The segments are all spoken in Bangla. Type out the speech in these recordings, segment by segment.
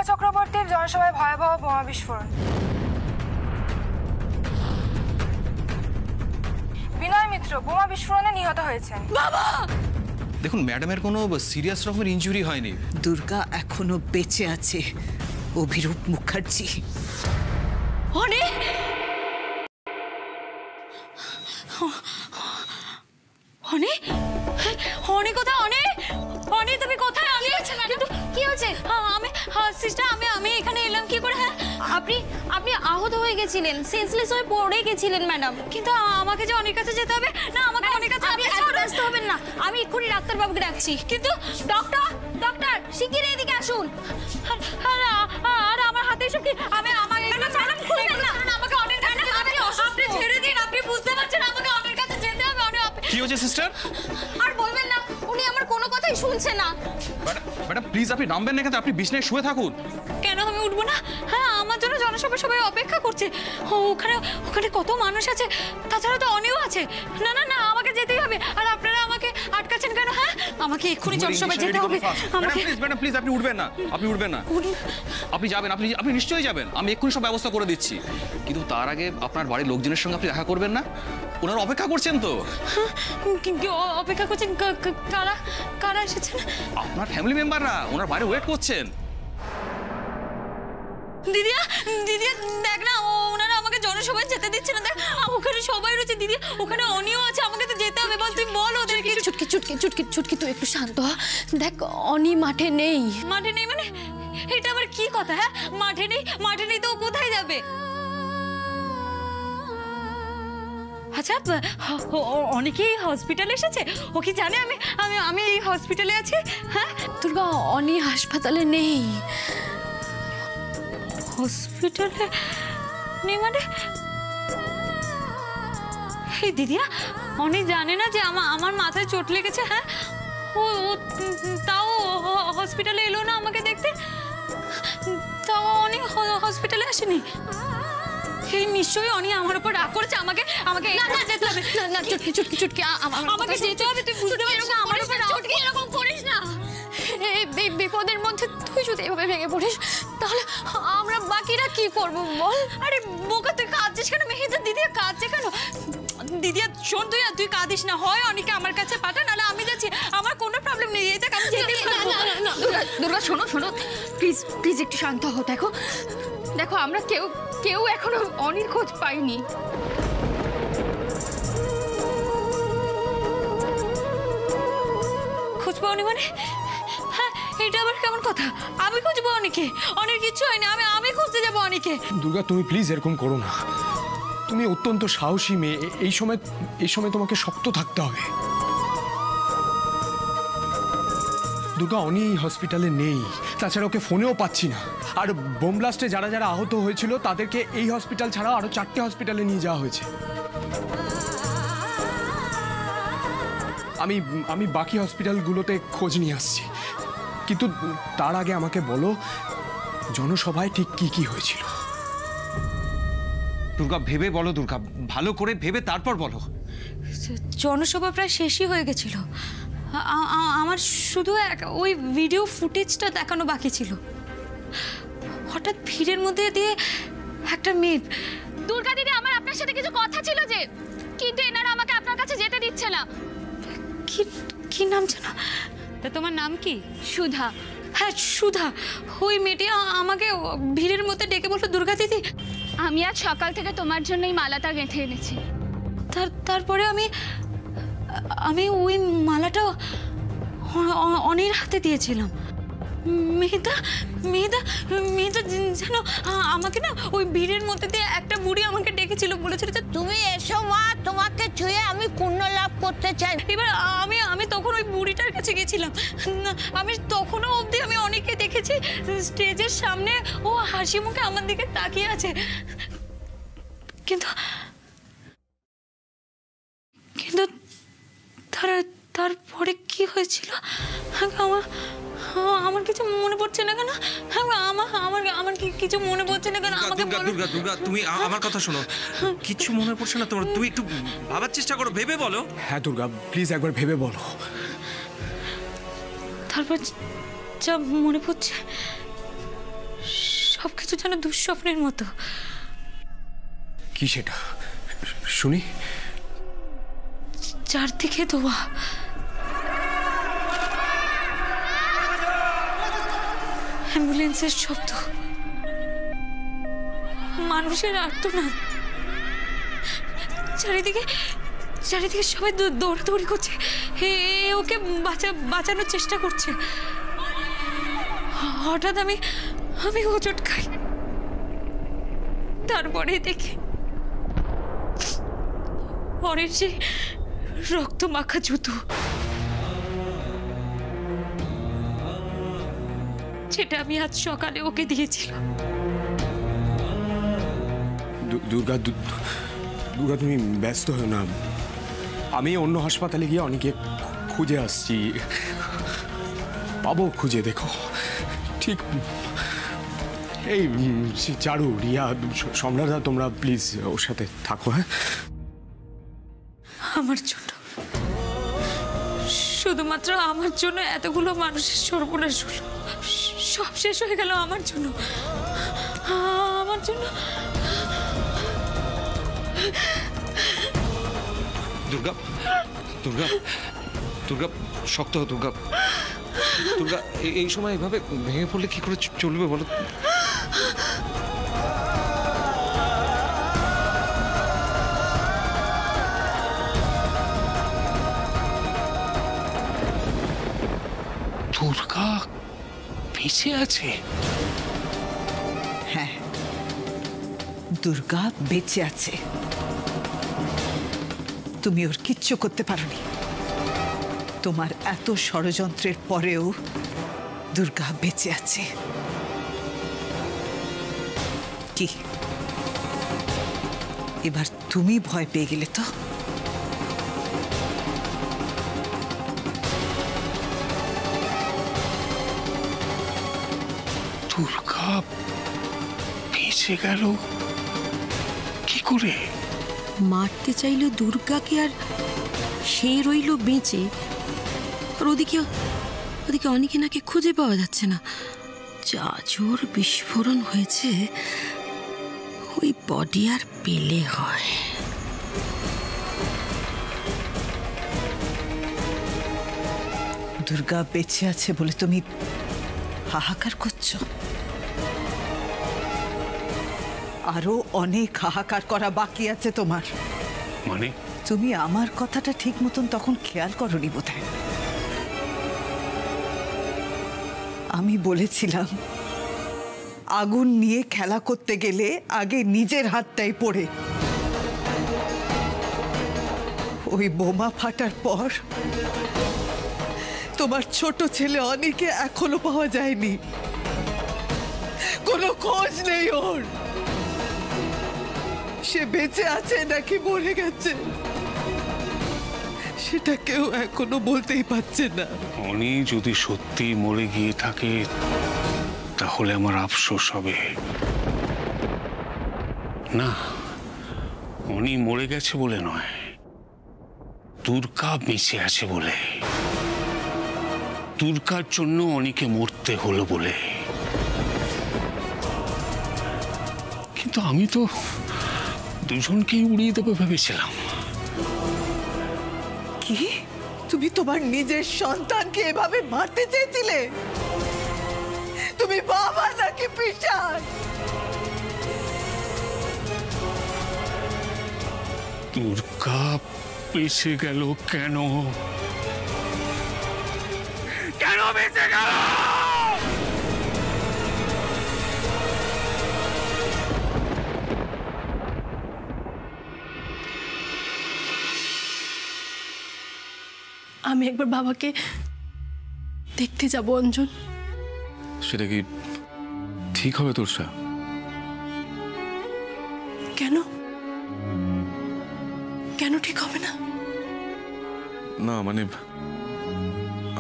চক্রবর্তীর জনসভায় ভয়াবহ বোমা বিস্ফোরণ। বিনয় মিত্র বোমা বিস্ফোরণে নিহত হয়েছেন। বাবা! দেখুন ম্যাডামের কোনো সিরিয়াস রকমের ইনজুরি হয়নি। দুর্গা এখনো বেঁচে আছে। অভিরূপ মুখার্জি। অনে অনে অনে কোথায়? অনে অনে তুমি কোথায়? আমি কিন্তু কি হয়েছে? আমি সিস্টার আমি এখানে এলাম কি করে? হ্যাঁ আপনি আহত হয়ে গেছিলেন, সেন্সলেস হয়ে পড়ে গেছিলেন ম্যাডাম। কিন্তু আমাকে যে অনেক কাছে যেতে হবে না, আমাকে অনেক কাছে। আপনি এত ব্যস্ত হবেন না, আমি এক্ষুনি ডাক্তারবাবুকে ডাকছি। কিন্তু ডক্টর শিগগিরই এদিকে আসুন। আর আমার হাতে এসব কি? আমি আমাকে আমাকে অনেক কাছে আপনি ছেড়ে দিন। আপনি বুঝতে পারছেন আমাকে অনেক কাছে যেতে হবে। কি হয়েছে সিস্টার? আর বলবেন না, উনি আমার কোনো কথাই শুনছে না। ম্যাডাম প্লিজ আপনি নামবেন না, কিন্তু আপনি বিছানায় শুয়ে থাকুন। কেন আমি উঠবো না? হ্যাঁ, আমার জন্য জনসভায় সবাই অপেক্ষা করছে। ওখানে কত মানুষ আছে, তাছাড়া তো অনেও আছে। না না না, আমাকে যেতেই হবে। আর আপনারা আমাকে আটকাচ্ছেন কেন? হ্যাঁ, আমাকে এক্ষুনি জনসভায় যেতে হবে। ম্যাডাম প্লিজ আপনি উঠবেন না, আপনি যাবেন, আপনি নিশ্চয়ই যাবেন। আমি এক্ষুনি সব ব্যবস্থা করে দিচ্ছি, কিন্তু তার আগে আপনার বাড়ির লোকজনের সঙ্গে আপনি দেখা করবেন না? ওনারা অপেক্ষা করছেন তো। অপেক্ষা করছেন? কারা এসেছেন? আপনার ফ্যামিলি মেম্বাররা, ওনার বাইরে ওয়েট করছেন। দিদিয়া দেখ না, ওনারা আমাকে জনসভায় যেতে দিচ্ছে না। দেখ ওখানে সবাই রয়েছে। দিদি ওখানে অনিও আছে, আমাকে তো যেতে হবে। বল তুই বল ওদেরকে। চুটকি তুই একটু শান্ত হ। দেখ অনি মাঠে নেই মানে? এটা আবার কি কথা? হ্যাঁ, মাঠে নেই তো ও কোথায় যাবে? আচ্ছা, অনেকেই হসপিটালে এসেছে। ও কি জানে আমি এই হসপিটালে আছি? হ্যাঁ দুর্গা, অনি হাসপাতালে নেই। হসপিটালে নেই মানে? এই দিদিয়া, অনি জানে না যে আমার মাথায় চোট লেগেছে? হ্যাঁ, ও তাও হসপিটালে এলো না আমাকে দেখতে। তাও অনি হসপিটালে আসেনি। এই নিশ্চয়ই অনি আমার উপর রাগ করেছে। আমাকে যেতে হবে। না চুটকি আমাকে যেতে হবে। তুই বুঝতে পারছিস আমার উপর চুটকি এরকম করিস না। এই বিপদের মধ্যে তুই যদি এভাবে ভেঙে পড়িস, তাহলে আমরা বাকিরা কি করব বল? আরে বোকা, তুই কাঁদছিস কেন? মেহেদা দিদি কাঁদছে কেন? দিদিয়া শোন, তুই কাঁদিস না। হয় অনেকে আমার কাছে পাঠা, নাহলে আমি যাচ্ছি। আমার কোনো প্রবলেম নেই। এই দেখ আমি যেতেই পারবো। না দুর্গা শোনো প্লিজ একটু শান্ত হও। দেখো আমরা কেউ এখনো অনির খোঁজ পাইনি। খোঁজ পাওনি মানে? হ্যাঁ, এটা আবার কেমন কথা? আমি খুঁজবো অনেকে? অনেক কিছু হয়নি, আমি খুঁজতে যাবো অনেকে। দুর্গা তুমি প্লিজ এরকম করো না। তুমি অত্যন্ত সাহসী মেয়ে। এই সময় তোমাকে শক্ত থাকতে হবে। দুর্গা অনি হসপিটালে নেই, তাছাড়া ওকে ফোনেও পাচ্ছি না। আর বোম ব্লাস্টে যারা আহত হয়েছিল তাদেরকে এই হসপিটাল ছাড়াও আরো 4টে হসপিটালে নিয়ে যাওয়া হয়েছে। আমি বাকি হসপিটালগুলোতে খোঁজ নিয়ে আসছি, কিন্তু তার আগে আমাকে বলো জনসভায় ঠিক কি হয়েছিল। দুর্গা ভেবে বলো, দুর্গা ভালো করে ভেবে তারপর বলো। জনসভা প্রায় শেষই হয়ে গেছিল। আমার শুধু ওই ভিডিও ফুটেজটা দেখানো বাকি ছিল। হঠাৎ ভিড়ের মধ্যে দিয়ে একটা মেয়ে। দুর্গা দিদি, আমার আপনার সাথে কিছু কথা ছিল যে, কিন্তু এনারা আমাকে আপনার কাছে যেতে দিচ্ছে না। কি নাম জানো? তা তোমার নাম কি? সুধা। হ্যাঁ সুধা। ওই মেয়েটি আমাকে ভিড়ের মধ্যে ডেকে বললো, দুর্গা দিদি আমি আজ সকাল থেকে তোমার জন্য এই মালাটা গেঁথে এনেছি। তারপরে আমি ওই মালাটা অনির হাতে দিয়েছিলাম। মেয়েদা যেন আমাকে না ওই ভিড়ের মধ্যে দিয়ে একটা বুড়ি আমাকে ডেকেছিল, বলেছিল যে তুমি এসো মা, তোমাকে ছুঁয়ে আমি পুণ্য লাভ করতে চাই। এবার আমি তখন ওই বুড়িটার কাছে গেছিলাম। আমি তখনও অবধি আমি অনেককে দেখেছি স্টেজের সামনে ও হাসি মুখে আমার দিকে তাকিয়ে আছে, কিন্তু তারপরে কি হয়েছিল আমার কিছু মনে পড়ছে না কেন? আমার কিছু মনে পড়ছে না কেন? আমাকে দুর্গা তুমি আমার কথা শোনো। কিছু মনে পড়ছে না তোমার? তুমি একটু ভাবার চেষ্টা করো, ভেবে বলো। হ্যাঁ দুর্গা প্লিজ একবার ভেবে বলো। তারপর যা মনে পড়ছে সমস্ত যেন দুঃস্বপ্নের মতো। কি সেটা শুনি? চারদিকে ধোঁয়া, অ্যাম্বুলেন্সের শব্দ, মানুষের আর্তনাদ, চারিদিকে চারিদিকে সবাই দৌড়াদৌড়ি করছে, ওকে বাঁচানোর চেষ্টা করছে। হঠাৎ আমি হোঁচট খাই, তারপরে দেখি পরের সেই রক্ত মাখা জুতো, যেটা আমি আজ সকালে ওকে দিয়েছিলাম। দুর্গা, দুর্গা তুমি ব্যস্ত হও না, আমি অন্য হাসপাতালে গিয়ে অনেকে খুঁজে আসছি, পাবো খুঁজে। দেখো ঠিক এই চারু, রিয়া, সম্রাটদা, তোমরা প্লিজ ওর সাথে থাকো। হ্যাঁ, আমার জন্য, শুধুমাত্র আমার জন্য এতগুলো মানুষের সর্বনাশ হলো, সব শেষ হয়ে গেল আমার জন্য, আমার জন্য। দুর্গা, দুর্গা, দুর্গা, শক্ত হও দুর্গা। দুর্গা, এই সময় এইভাবে ভেঙে পড়লে কি করে চলবে বলো? দুর্গা বেঁচে আছে? হ্যাঁ, দুর্গা বেঁচে আছে। তুমি ওর কিচ্ছু করতে পারোনি। তোমার এত ষড়যন্ত্রের পরেও দুর্গা বেঁচে আছে। কি এবার তুমি ভয় পেয়ে গেলে তো? দুর্গা বেঁচে গেল কি করে? মারতে চাইল দুর্গাকে, আর সে রইল বেঁচে। আর ওদিকে অনেকে নাকি খুঁজে পাওয়া যাচ্ছে না। যা জোর বিস্ফোরণ হয়েছে, ওই বডি আর পেলে হয়। দুর্গা বেঁচে আছে বলে তুমি হাহাকার করছো? আরো অনেক হাহাকার করা বাকি আছে তোমার। মানে তুমি আমার কথাটা ঠিক মতন তখন খেয়াল করনি বোধহয়। আমি বলেছিলাম আগুন নিয়ে খেলা করতে গেলে আগে নিজের হাতটাই পড়ে। ওই বোমা ফাটার পর তোমার ছোট ছেলে অনেকে এখনো পাওয়া যায়নি, কোনো খোঁজ নেই ওর। সে বেঁচে আছে নাকি মরে গেছে সেটা কেউ এখনো বলতেই পারছে না। অনি যদি সত্যি মরে গিয়ে থাকে তাহলে আমার আফসোস হবে না। অনি মরে গেছে বলে নয়, দুর্গা বেঁচে আছে বলে। দুর্গার জন্য অনিকে মরতে হলো বলে। কিন্তু আমি তো দুজনকেই উড়িয়ে দেবো ভেবেছিলাম। কি তুমি তোমার নিজের সন্তানকে এভাবে মারতে চেয়েছিলে? তুমি বাবা নাকি পিশাচ? দুর্গা বেঁচে গেল কেন? কেন বেঁচে গেল? আমি একবার বাবাকে দেখতে যাব অঞ্জন। সেটা কি ঠিক হবে তোরসা? কেন কেন ঠিক হবে না? না মানে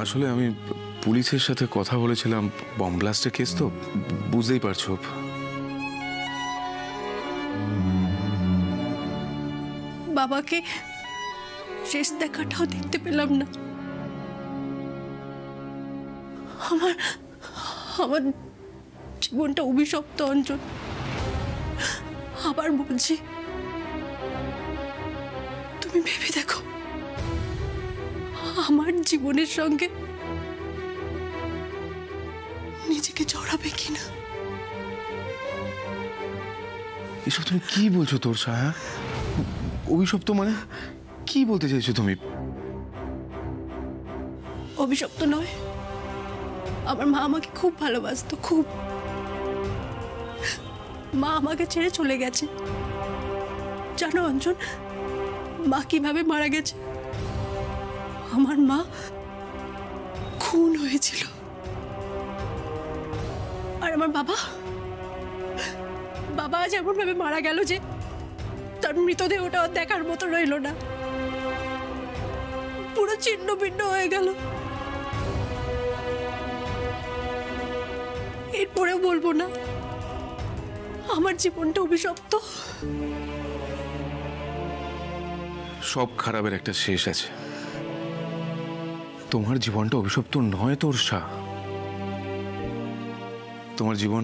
আসলে আমি পুলিশের সাথে কথা বলেছিলাম, বম ব্লাস্টের কেস তো বুঝতেই পারছো। বাবাকে শেষ দেখাটাও দেখতে পেলাম না। আমার আমার জীবনটা অভিশপ্ত অঞ্জন। আবার বলছি, তুমি ভেবে দেখো আমার জীবনের সঙ্গে নিজেকে জড়াবে কিনা। এসব তুমি কি বলছো তোরসা? হ্যাঁ, অভিশপ্ত মানে কি বলতে চাইছো তুমি? অভিশপ্ত নয়, আমার মা আমাকে খুব ভালোবাসতো, খুব। মা আমাকে ছেড়ে চলে গেছে। জানো অঞ্জন, মা কিভাবে মারা গেছে? আমার মা খুন হয়েছিল। আর আমার বাবা আজ এমন ভাবে মারা গেল যে তার মৃতদেহটা দেখার মতো রইল না, পুরো ছিন্ন ভিন্ন হয়ে গেল। এরপরেও বলবো না আমার জীবনটা অভিশপ্ত? সব খারাপের একটা শেষ আছে। তোমার জীবনটা অভিশপ্ত নয় তোরসা। তোমার জীবন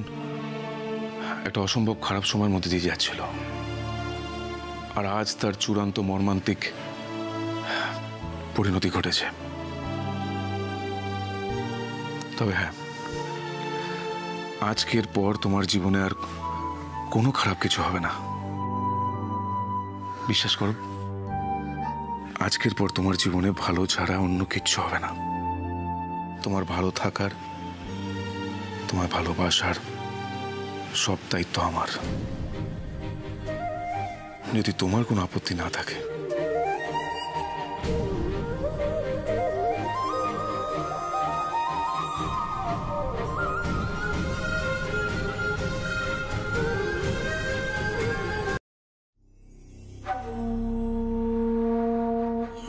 একটা অসম্ভব খারাপ সময়ের মধ্যে দিয়ে যাচ্ছিল, আর আজ তার চূড়ান্ত মর্মান্তিক পরিণতি ঘটেছে। তবে হ্যাঁ, আজকের পর তোমার জীবনে আর কোনো খারাপ কিছু হবে না। বিশ্বাস করো, আজকের পর তোমার জীবনে ভালো ছাড়া অন্য কিচ্ছু হবে না। তোমার ভালো থাকার, তোমার ভালোবাসার সব দায়িত্ব আমার, যদি তোমার কোনো আপত্তি না থাকে।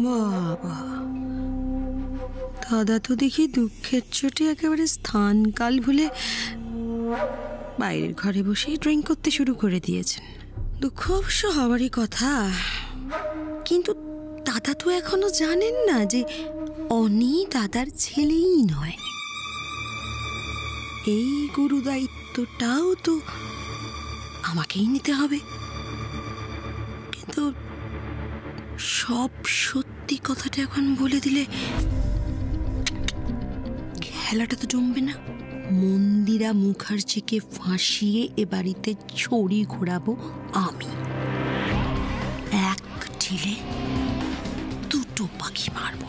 বাবা, দাদা তো দেখি দুঃখের চোটে একেবারে স্থান কাল ভুলে বাইরের ঘরে বসে ড্রিঙ্ক করতে শুরু করে দিয়েছেন। দুঃখ অবশ্য হওয়ারই কথা, কিন্তু দাদা তো এখনো জানেন না যে অনি দাদার ছেলেই নয়। এই গুরু দায়িত্বটাও তো আমাকেই নিতে হবে। কিন্তু সব সত্যি কথাটা এখন বলে দিলে খেলাটা তো জমবে না। মন্দিরা মুখার্জিকে ফাঁসিয়ে এ বাড়িতে ছড়ি ঘোরাবো আমি। এক ঢিলে দুটো পাখি মারবো।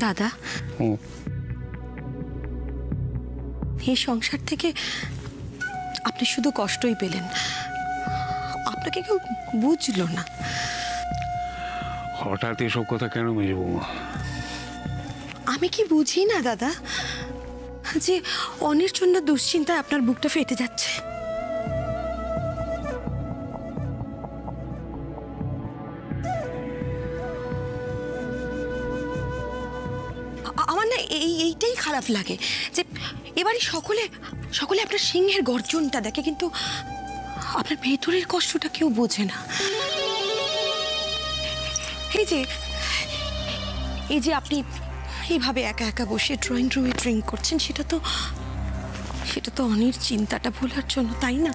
দাদা, এই সংসার থেকে আপনি শুধু কষ্টই পেলেন, আপনাকে কেউ বুঝলো না। হঠাৎ এসব কথা কেন মেজে বৌমা? আমি কি বুঝি না দাদা যে অনির জন্য দুশ্চিন্তায় আপনার বুকটা ফেটে যাচ্ছে? আমার না এইটাই খারাপ লাগে যে এবারে সকলে আপনার সিংহের গর্জনটা দেখে, কিন্তু আপনার ভেতরের কষ্টটা কেউ বোঝে না। এই যে আপনি এইভাবে একা একা বসে ড্রয়িং রুমে ড্রিঙ্ক করছেন, সেটা তো অনির চিন্তাটা ভোলার জন্য, তাই না?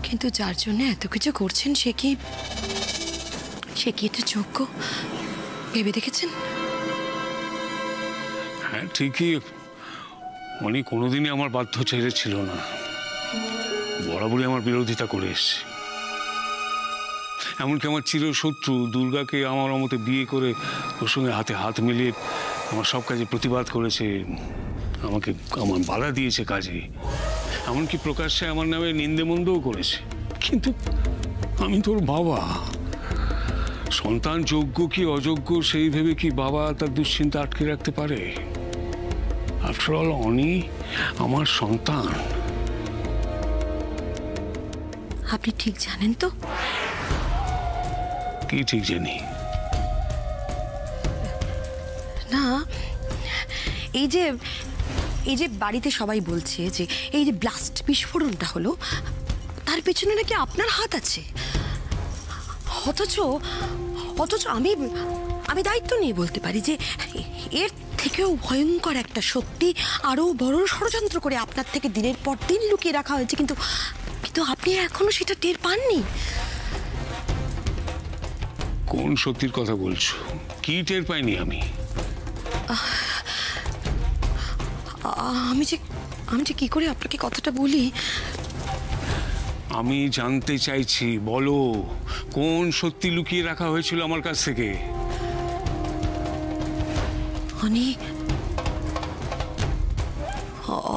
কিন্তু যার জন্য এত কিছু করছেন সে কি এটা যোগ্য ভেবে দেখেছেন? হ্যাঁ, ঠিকই। অনেক কোনোদিনই আমার বাধ্য ছেড়ে ছিল না, বরাবরই আমার বিরোধিতা করে এসছে। এমনকি আমার চিরশত্রু দুর্গাকে আমার মতে বিয়ে করে ওর সঙ্গে হাতে হাত মিলিয়ে আমার সব কাজে প্রতিবাদ করেছে, আমাকে আমার বাধা দিয়েছে কাজে, এমনকি প্রকাশ্যে আমার নামে নিন্দেমন্দও করেছে। কিন্তু আমি তোর বাবা, সন্তান যোগ্য কি অযোগ্য সেই ভেবে কি বাবা তার দুশ্চিন্তা আটকে রাখতে পারে? আফটার অল অনি আমার সন্তান। আপনি ঠিক জানেন তো? কি ঠিক জানি? না, এই যে বাড়িতে সবাই বলছে যে এই যে ব্লাস্ট বিস্ফোরণটা হলো তার পেছনে নাকি আপনার হাত আছে, অথচ আমি দায়িত্ব নিয়ে বলতে পারি যে এর থেকেও ভয়ঙ্কর একটা সত্যি আরো বড় ষড়যন্ত্র করে আপনার থেকে দিনের পর দিন লুকিয়ে রাখা হয়েছে, কিন্তু আপনি এখনো সেটা টের পাননি। কোন সত্যির কথা বলছো? কি টের পাইনি আমি? আমি যে কি করে আপনাকে কথাটা বলি। আমি জানতে চাইছি, বলো কোন সত্যি লুকিয়ে রাখা হয়েছিল আমার কাছ থেকে?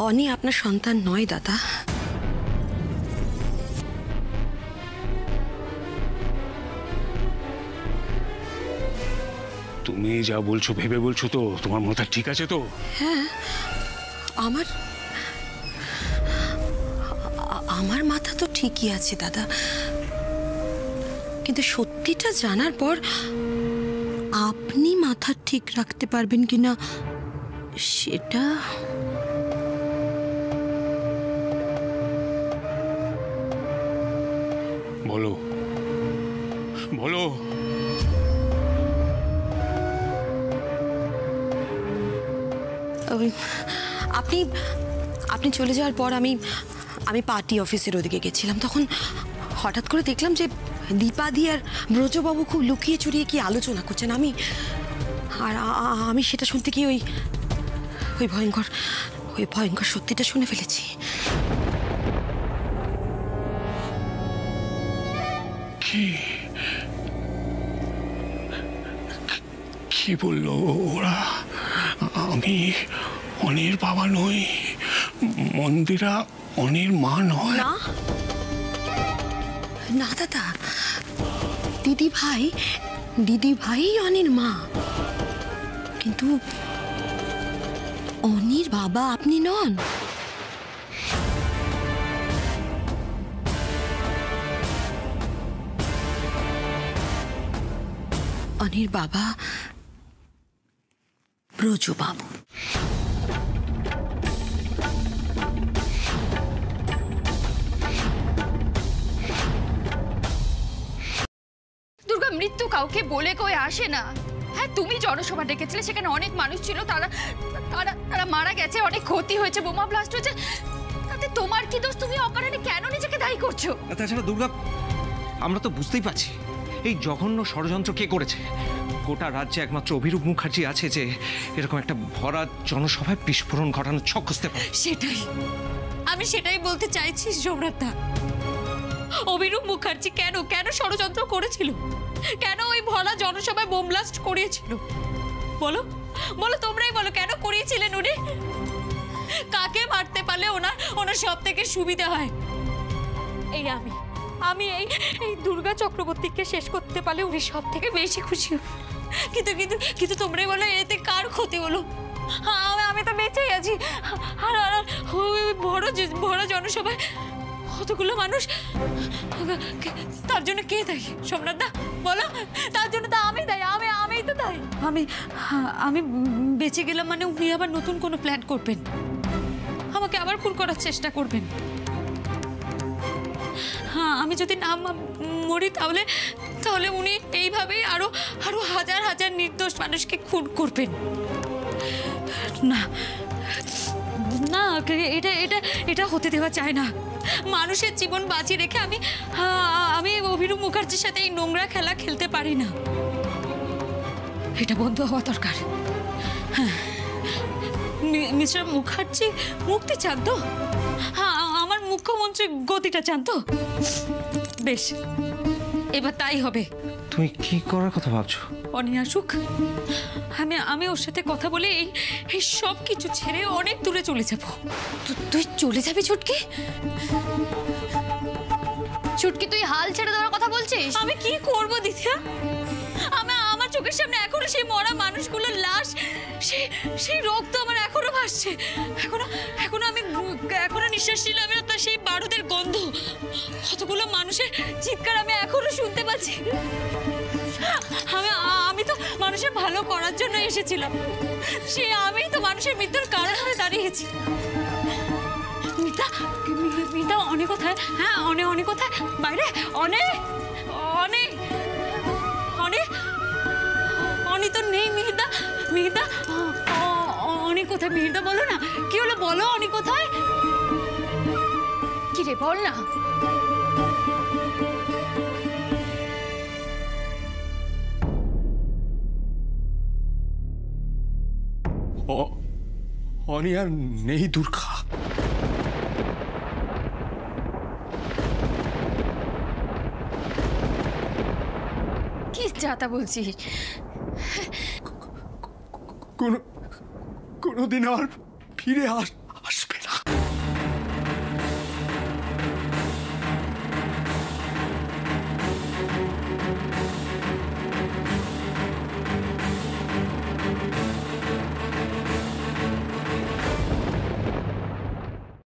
অনি আপনার সন্তান নয় দাদা। তুমি যা বলছো ভেবে বলছো তো? তোমার মাথা ঠিক আছে তো? হ্যাঁ, আমার মাথা তো ঠিকই আছে দাদা, কিন্তু সত্যিটা জানার পর আপনি মাথা ঠিক রাখতে পারবেন কিনা সেটা। বলো বলো। আপনি চলে যাওয়ার পর আমি পার্টি অফিসের ওদিকে গেছিলাম, তখন হঠাৎ করে দেখলাম যে দীপাদি আর ব্রজবাবু খুব লুকিয়ে চুরিয়ে কি আলোচনা করছেন। আমি সেটা শুনতে গিয়ে ওই ভয়ঙ্কর সত্যিটা শুনে ফেলেছি। কি বললো ওরা? আমি অনির বাবা নই, মন্দিরা অনির মা নয়। না দাদা, দিদি ভাই অনির মা, কিন্তু অনির বাবা আপনি নন। অনির বাবা ব্রজবাবু। দুর্গা, মৃত্যু কাউকে বলে কয়ে আসে না। হ্যাঁ, তুমি জনসভা ডেকেছিলে, সেখানে অনেক মানুষ ছিল, তারা মারা গেছে, অনেক ক্ষতি হয়েছে, বোমা ব্লাস্ট হয়েছে, তাতে তোমার কি দোষ? তুমি অকারণে কেন নিজেকে দায়ী করছো? তাছাড়া দুর্গা, আমরা তো বুঝতেই পারছি এই জঘন্য ষড়যন্ত্র কে করেছে। গোটা রাজ্যে একমাত্র অভিরূপ মুখার্জি আছে যে এরকম একটা ভরা জনসভায় বিস্ফোরণ ঘটানোর ছক কষতে পারে। আমি সেটাই বলতে চাইছি সম্রাটদা। অভিরূপ মুখার্জি কেন ষড়যন্ত্র করেছিল? কেন ওই ভরা জনসভায় বোম ব্লাস্ট করিয়েছিল? বলো, তোমরাই বলো, কেন করিয়েছিলেন উনি? কাকে মারতে পারলে ওনার সব থেকে সুবিধা হয়? আমি এই দুর্গা চক্রবর্তীকে শেষ করতে পারলে উনি সব থেকে বেশি খুশি। কিন্তু তোমরাই বলো, এতে কার ক্ষতি হলো? আমি তো বেঁচেই আছি, আর ভরা জনসভায় কতগুলো মানুষ, তার জন্য কে দায়ী? সম্রাটদা বলো, তার জন্য তো আমি দায়ী। আমিই তো দায়ী। আমি বেঁচে গেলাম মানে উনি আবার নতুন কোনো প্ল্যান করবেন, আমাকে আবার খুন করার চেষ্টা করবেন। হ্যাঁ, আমি যদি না মরি তাহলে উনি এইভাবেই আরো হাজার হাজার নির্দোষ মানুষকে খুন করবেন। না, এটা হতে দেওয়া যায় না। মানুষের জীবন বাঁচিয়ে রেখে আমি অভিরূপ মুখার্জির সাথে এই নোংরা খেলা খেলতে পারি না। এটা বন্ধ হওয়া দরকার। হ্যাঁ, মিস্টার মুখার্জি মুক্তি চান তো? হ্যাঁ, আমার মুখ্যমন্ত্রী গতিটা চান তো? বেশ, এবার তাই হবে। তুমি কি করার কথা ভাবছো? অনি আসুক, আমি ওর সাথে কথা বলে এই সব কিছু ছেড়ে অনেক দূরে চলে যাব। তুই চলে যাবি ছুটকি? তুই হাল ছেড়ে দেওয়ার কথা বলছিস? আমি কি করব দিদিয়া? আমার চোখের সামনে এখনো সেই মরা মানুষগুলোর লাশ, সেই রক্ত আমার এখনো ভাসছে। এখনো নিঃশ্বাস নিলাম না, সেই বারুদের গন্ধ, কতগুলো মানুষের চিৎকার আমি এখনো শুনতে পাচ্ছি। আমি তো মানুষের ভালো করার জন্য এসেছিলাম, সে আমি তো মানুষের মৃত্যুর কারণ হয়ে দাঁড়িয়েছি। মিতা, মিতা অনেক কোথায়? হ্যাঁ, অনেক কোথায়? বাইরে? অনেক অনেক অনেক অনেক তো নেই। মিহিদা, মিহিদা, অনেক কোথায়? মিহিদা বলো না, কি হলো বলো, অনেক কোথায়? কি রে, বল না। অনি আর নেই দুর্গা। কি যাতা বলছিস? কোনোদিন আর ফিরে